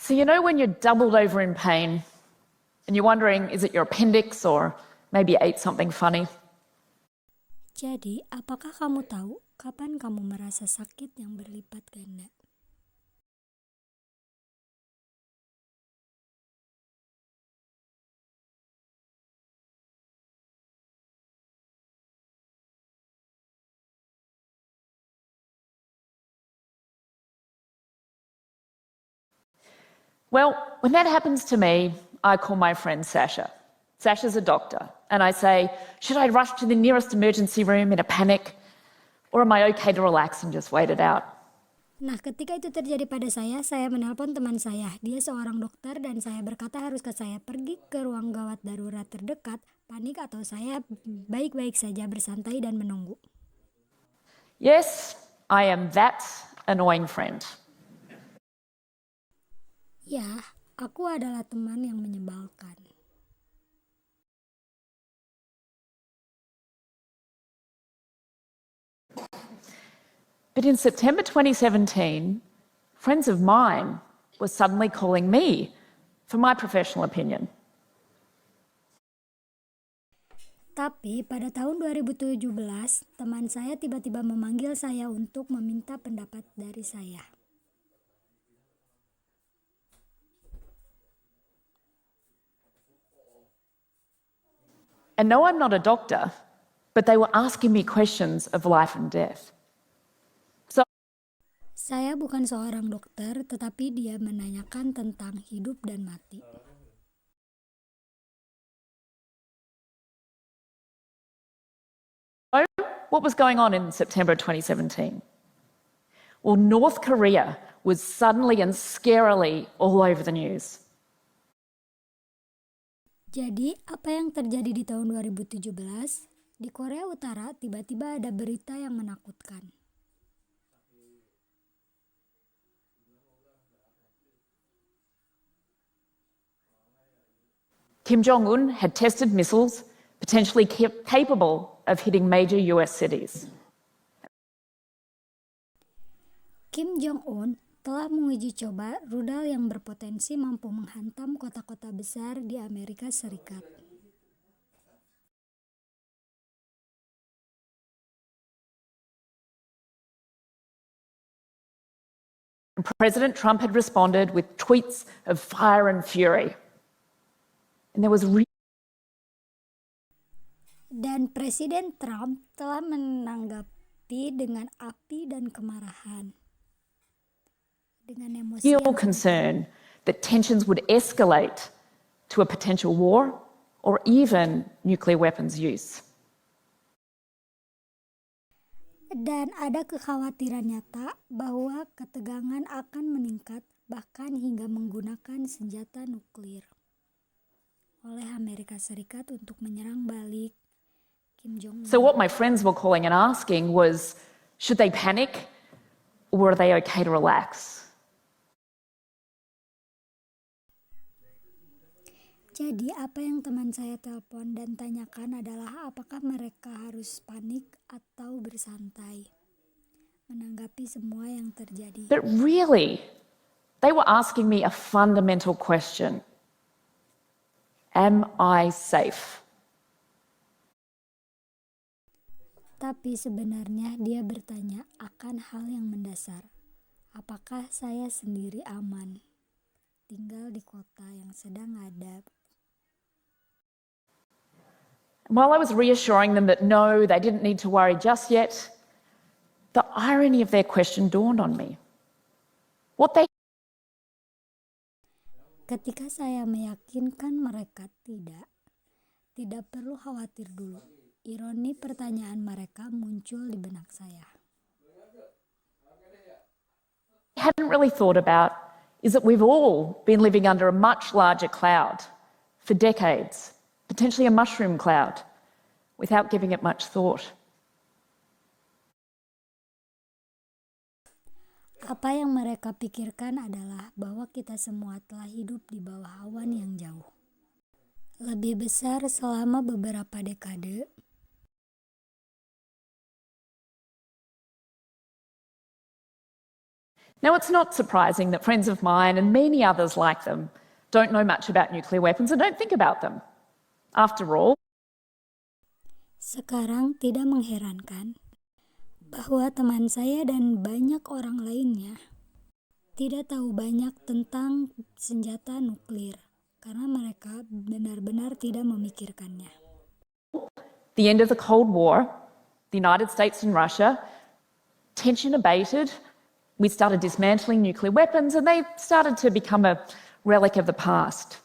So you know when you're doubled over in pain and you're wondering, is it your appendix or maybe you ate something funny? Jadi, apakah kamu tahu kapan kamu merasa sakit yang berlipat ganda? Well, when that happens to me, I call my friend Sasha. Sasha's a doctor, and I say, should I rush to the nearest emergency room in a panic, or am I okay to relax and just wait it out? Nah, ketika itu terjadi pada saya menelpon teman saya. Dia seorang dokter dan saya berkata haruskah saya pergi ke ruang gawat darurat terdekat, panik atau saya baik-baik saja bersantai dan menunggu. Yes, I am that annoying friend. Ya, aku adalah teman yang menyebalkan. But in September 2017, friends of mine were suddenly calling me for my professional opinion. Tapi pada tahun 2017, teman saya tiba-tiba memanggil saya untuk meminta pendapat dari saya. And no, I'm not a doctor, but they were asking me questions of life and death. Saya bukan seorang dokter, tetapi dia menanyakan tentang hidup dan mati. What was going on in September 2017? Well, North Korea was suddenly and scarily all over the news. Jadi, apa yang terjadi di tahun 2017? Di Korea Utara tiba-tiba ada berita yang menakutkan. Kim Jong-un had tested missiles potentially capable of hitting major US cities. Kim Jong-un telah menguji coba rudal yang berpotensi mampu menghantam kota-kota besar di Amerika Serikat. President Trump had responded with tweets of fire and fury. And there was Dan Presiden Trump telah menanggapi dengan api dan kemarahan. Dengan emosi real concern that tensions would escalate to a potential war or even nuclear weapons use. Dan ada kekhawatiran nyata bahwa ketegangan akan meningkat bahkan hingga menggunakan senjata nuklir oleh Amerika Serikat untuk menyerang balik Kim Jong-un. So what my friends were calling and asking was, should they panic or are they okay to relax? Jadi apa yang teman saya telepon dan tanyakan adalah apakah mereka harus panik atau bersantai menanggapi semua yang terjadi. But really, they were asking me a fundamental question. Am I safe? Tapi sebenarnya dia bertanya akan hal yang mendasar. Apakah saya sendiri aman? Tinggal di kota yang sedang ada. While I was reassuring them that no, they didn't need to worry just yet, the irony of their question dawned on me. Ketika saya meyakinkan mereka tidak perlu khawatir dulu. Ironi pertanyaan mereka muncul di benak saya. I hadn't really thought about is that we've all been living under a much larger cloud for decades, potentially a mushroom cloud, without giving it much thought. Apa yang mereka pikirkan adalah bahwa kita semua telah hidup di bawah awan yang jauh. Lebih besar selama beberapa dekade. Now, it's not surprising that friends of mine and many others like them don't know much about nuclear weapons and don't think about them. After all, Sekarang tidak mengherankan bahwa teman saya dan banyak orang lainnya tidak tahu banyak tentang senjata nuklir karena mereka benar-benar tidak memikirkannya. the end of the Cold War, the United States and Russia, tension abated. We started dismantling nuclear weapons and they started to become a relic of the past.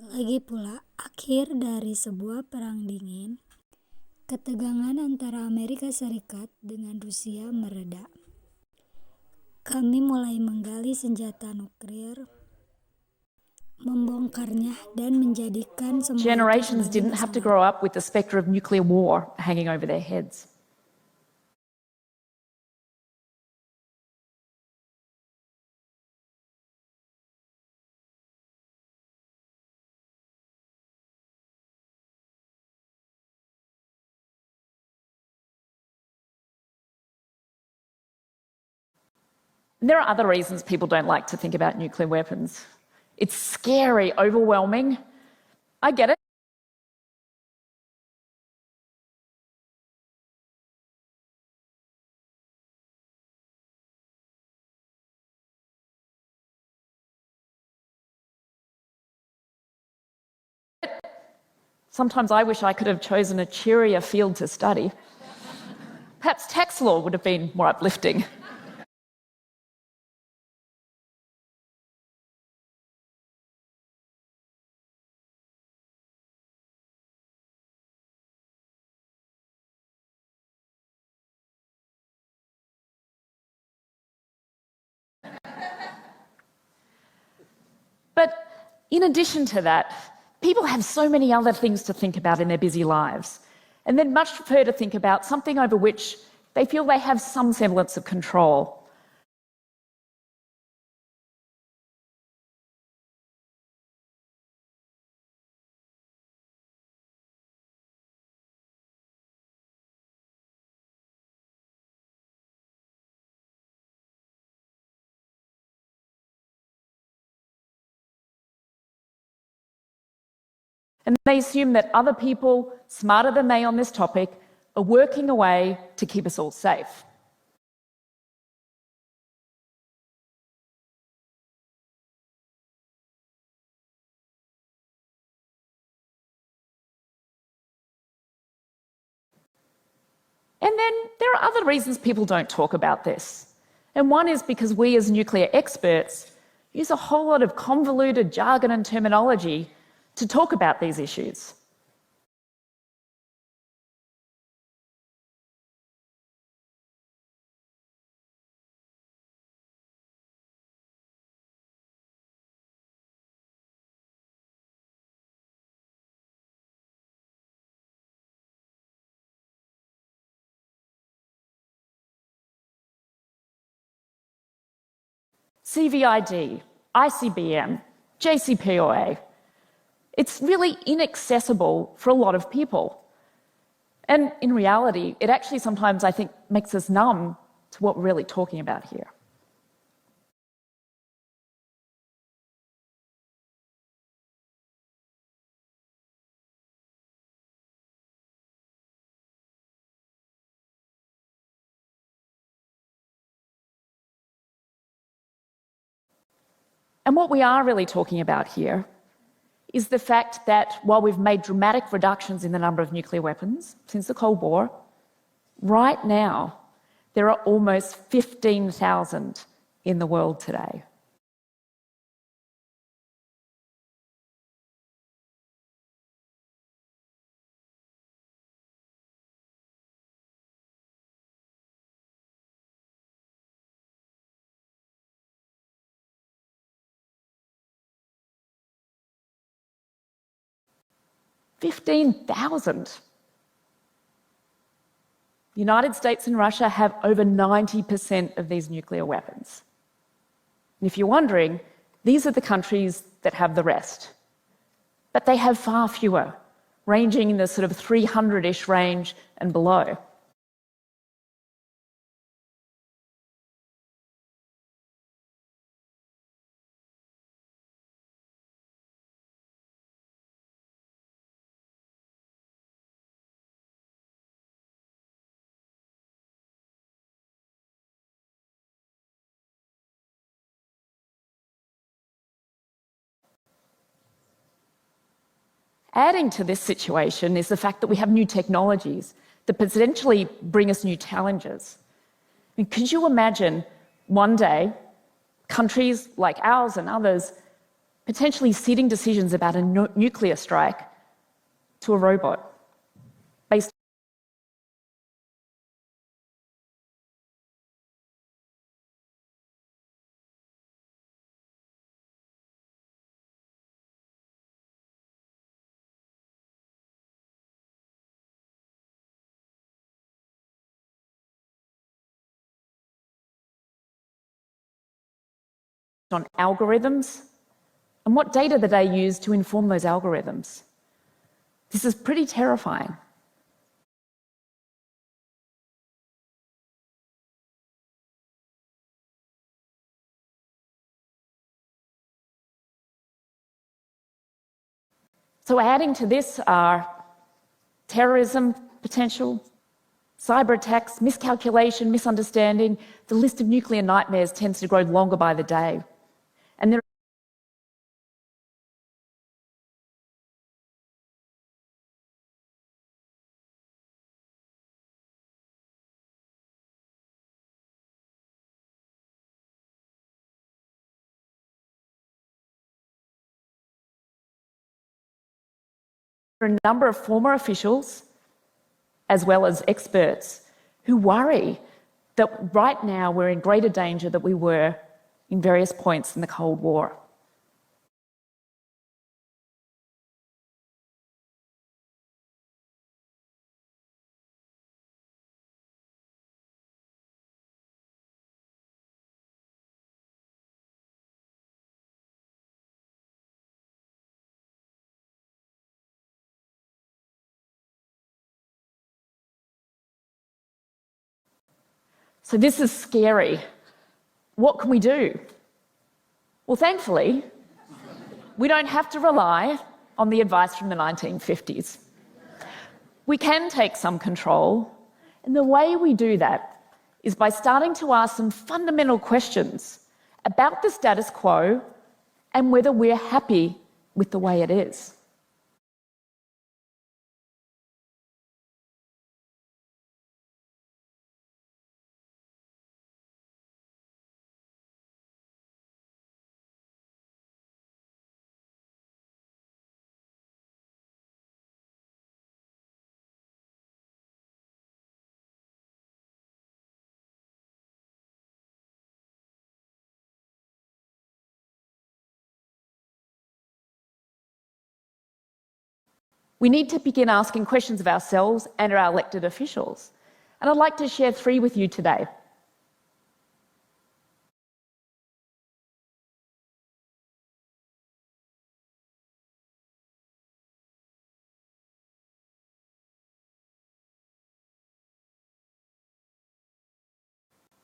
Lagi pula, akhir dari sebuah perang dingin, ketegangan antara Amerika Serikat dengan Rusia mereda. Kami mulai menggali senjata nuklir, membongkarnya dan menjadikan semua Generations didn't have to grow up with the spectre of nuclear war hanging over their heads. And there are other reasons people don't like to think about nuclear weapons. It's scary, overwhelming. I get it. Sometimes I wish I could have chosen a cheerier field to study. Perhaps tax law would have been more uplifting. But in addition to that, people have so many other things to think about in their busy lives, and they'd much prefer to think about something over which they feel they have some semblance of control. And they assume that other people, smarter than they on this topic, are working away to keep us all safe. And then there are other reasons people don't talk about this. And one is because we as nuclear experts use a whole lot of convoluted jargon and terminology to talk about these issues. CVID, ICBM, JCPOA. It's really inaccessible for a lot of people. And in reality, it actually sometimes, I think, makes us numb to what we're really talking about here. And what we are really talking about here is the fact that while we've made dramatic reductions in the number of nuclear weapons since the Cold War, right now there are almost 15,000 in the world today. $15,000. The United States and Russia have over 90% of these nuclear weapons. And if you're wondering, these are the countries that have the rest. But they have far fewer, ranging in the sort of 300-ish range and below. Adding to this situation is the fact that we have new technologies that potentially bring us new challenges. I mean, could you imagine one day countries like ours and others potentially ceding decisions about a nuclear strike to a robot based on algorithms? And what data do they use to inform those algorithms? This is pretty terrifying. So adding to this are terrorism potential, cyber attacks, miscalculation, misunderstanding. The list of nuclear nightmares tends to grow longer by the day. And there are a number of former officials, as well as experts, who worry that right now we're in greater danger than we were in various points in the Cold War. So this is scary. What can we do? Well, thankfully, we don't have to rely on the advice from the 1950s. We can take some control, and the way we do that is by starting to ask some fundamental questions about the status quo and whether we're happy with the way it is. We need to begin asking questions of ourselves and our elected officials. And I'd like to share 3 with you today.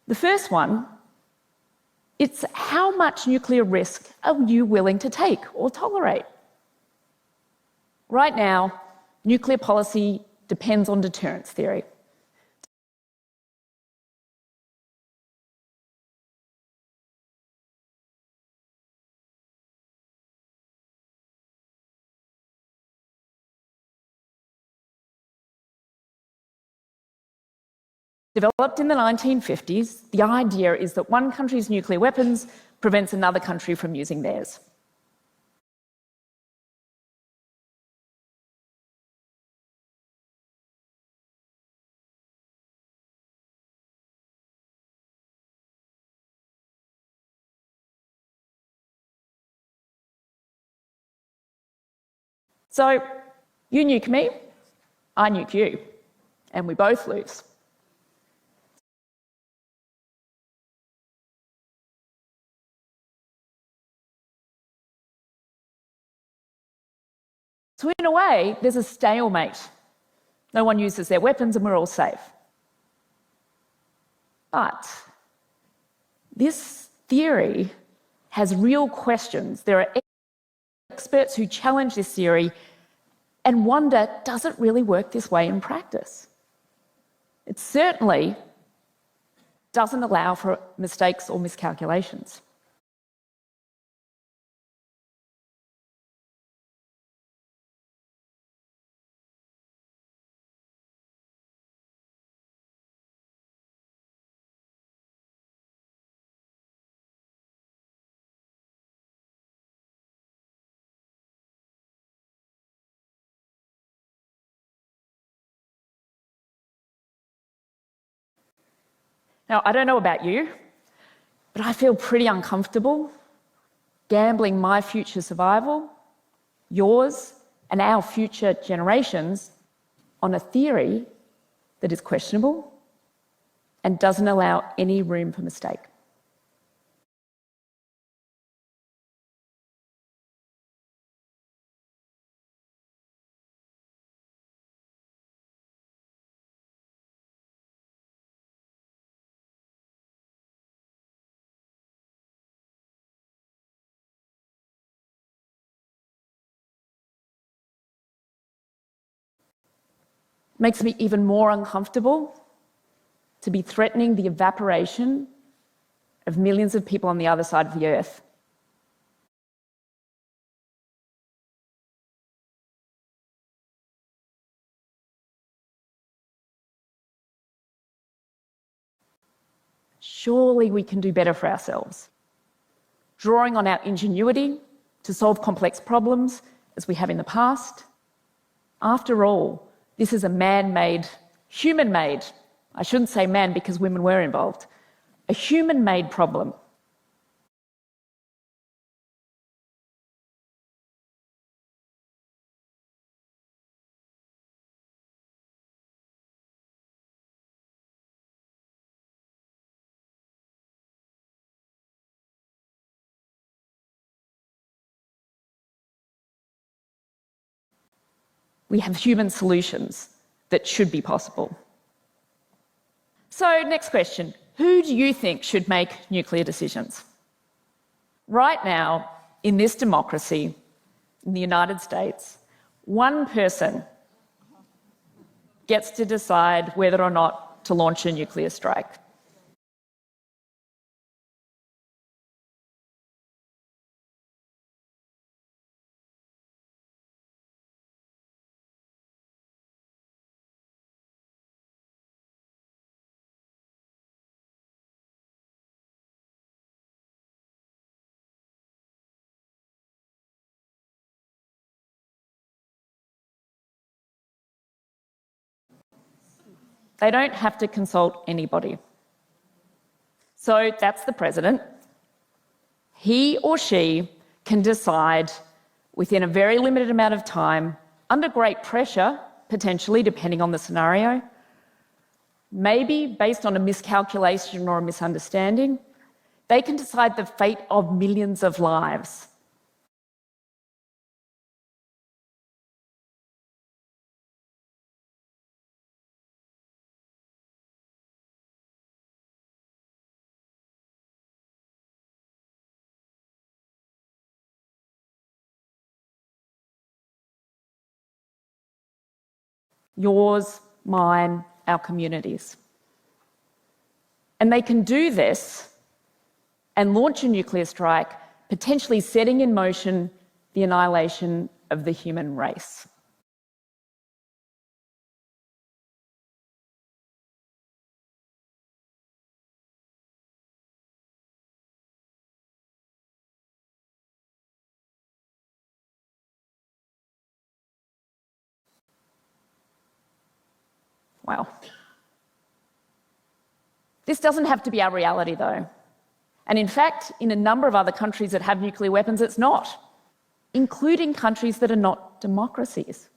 The first one, it's how much nuclear risk are you willing to take or tolerate? Right now, nuclear policy depends on deterrence theory. Developed in the 1950s, the idea is that one country's nuclear weapons prevents another country from using theirs. So, you nuke me, I nuke you, and we both lose. So in a way, there's a stalemate. No one uses their weapons and we're all safe. But this theory has real questions. There are experts who challenge this theory and wonder, does it really work this way in practice? It certainly doesn't allow for mistakes or miscalculations. Now, I don't know about you, but I feel pretty uncomfortable gambling my future survival, yours, and our future generations on a theory that is questionable and doesn't allow any room for mistake. Makes me even more uncomfortable to be threatening the evaporation of millions of people on the other side of the earth. Surely we can do better for ourselves, drawing on our ingenuity to solve complex problems as we have in the past. After all, this is a man-made, human-made, I shouldn't say man because women were involved, a human-made problem. We have human solutions that should be possible. So, next question. Who do you think should make nuclear decisions? Right now, in this democracy, in the United States, one person gets to decide whether or not to launch a nuclear strike. They don't have to consult anybody. So that's the president. He or she can decide within a very limited amount of time, under great pressure, potentially, depending on the scenario, maybe based on a miscalculation or a misunderstanding, they can decide the fate of millions of lives. Yours, mine, our communities. And they can do this and launch a nuclear strike, potentially setting in motion the annihilation of the human race. Wow. This doesn't have to be our reality, though. And in fact, in a number of other countries that have nuclear weapons, it's not, including countries that are not democracies.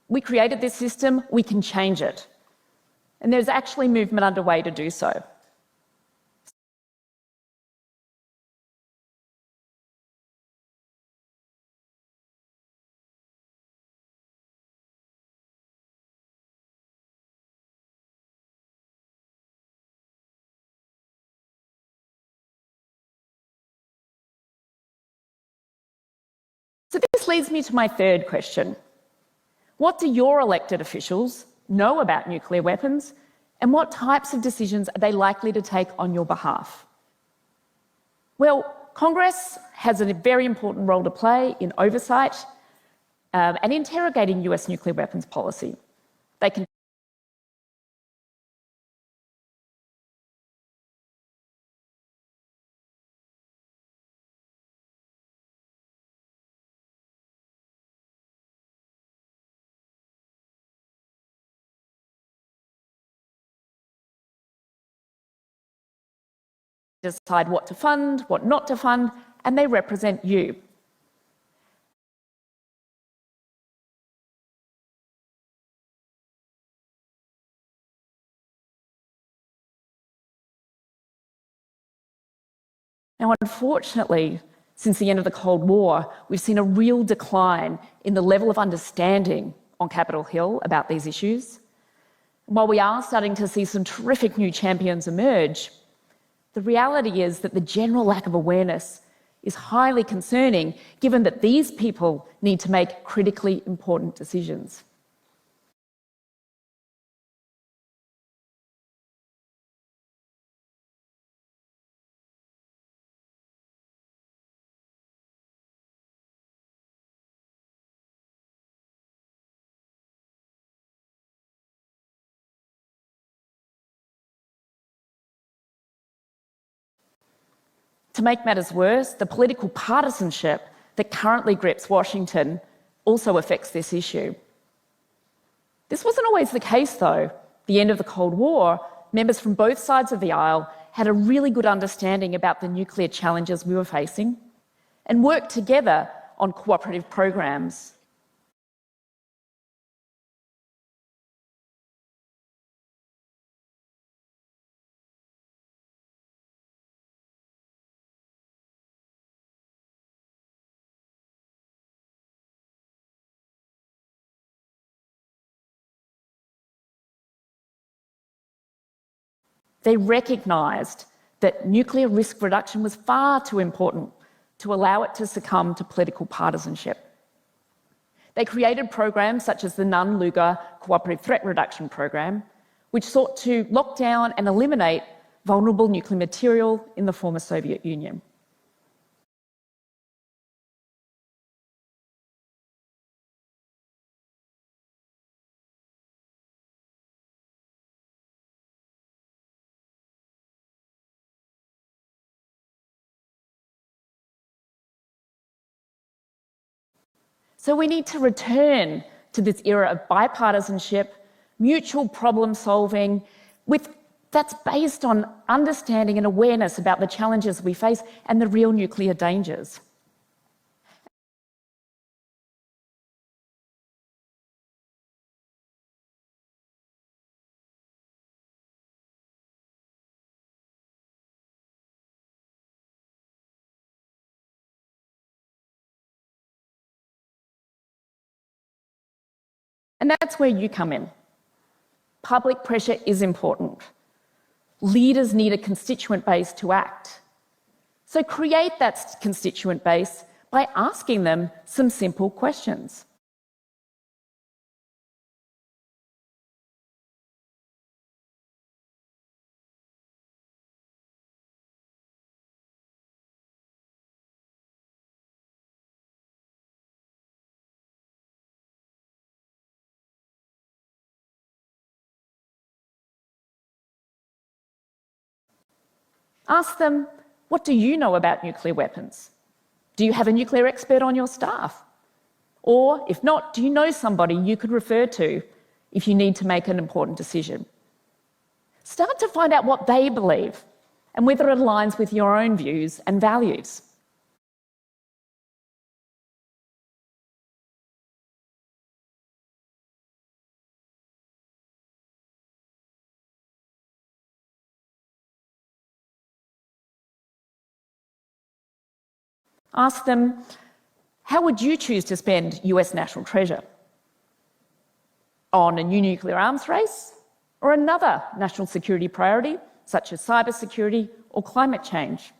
We created this system, we can change it. And there's actually movement underway to do so. So this leads me to my third question. What do your elected officials know about nuclear weapons, and what types of decisions are they likely to take on your behalf? Well, Congress has a very important role to play in oversight and interrogating US nuclear weapons policy. They can decide what to fund, what not to fund, and they represent you. Now, unfortunately, since the end of the Cold War, we've seen a real decline in the level of understanding on Capitol Hill about these issues. While we are starting to see some terrific new champions emerge, the reality is that the general lack of awareness is highly concerning, given that these people need to make critically important decisions. To make matters worse, the political partisanship that currently grips Washington also affects this issue. This wasn't always the case, though. At the end of the Cold War, members from both sides of the aisle had a really good understanding about the nuclear challenges we were facing and worked together on cooperative programs. They recognised that nuclear risk reduction was far too important to allow it to succumb to political partisanship. They created programs such as the Nunn-Lugar Cooperative Threat Reduction Program, which sought to lock down and eliminate vulnerable nuclear material in the former Soviet Union. So we need to return to this era of bipartisanship, mutual problem solving, that's based on understanding and awareness about the challenges we face and the real nuclear dangers. And that's where you come in. Public pressure is important. Leaders need a constituent base to act. So create that constituent base by asking them some simple questions. Ask them, what do you know about nuclear weapons? Do you have a nuclear expert on your staff? Or, if not, do you know somebody you could refer to if you need to make an important decision? Start to find out what they believe and whether it aligns with your own views and values. Ask them, how would you choose to spend US national treasure? On a new nuclear arms race or another national security priority, such as cybersecurity or climate change?